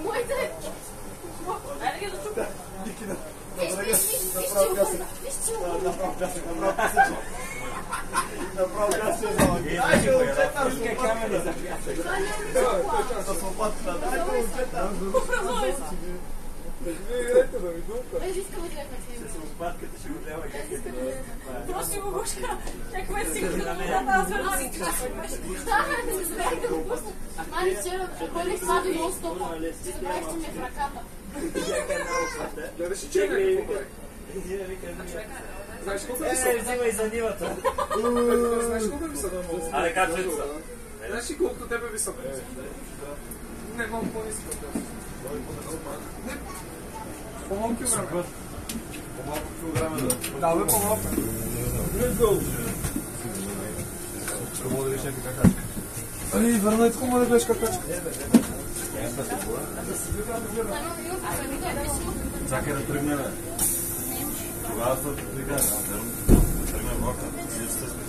Моите... Айде ги да чупа. Виж чупа. Направо пясък. Айде, момчета, с камери за пясък. С лопатката. Айде, момчета. Образувай се. Ето да ми думка. Искам да гледам. С лопатката ще го гледа. Просто си го гушка. Чакай си го гледам. Аз върна си красиво. Да, не се забравих да го пусна. Мани вчера ходих с Владо нон-стопа. Се забравих, че ми е в ръката. Гледаш и чекай какво прави. Знаеш колко е високо? Взимай за нивата. Знаеш колко е високо? Аре, как чуй са? Знаеш ли колкото тебе е високо? Не, малко по-ниско. По-малко килограма. По-малко килограма да. Да, бе, по-малко. Let's go! Ще мога да виж някаква какачка. Ами, върна, искам да гледаш какачка. Чакай да тръгнем. Тогава са тръгнем. Тръгнем в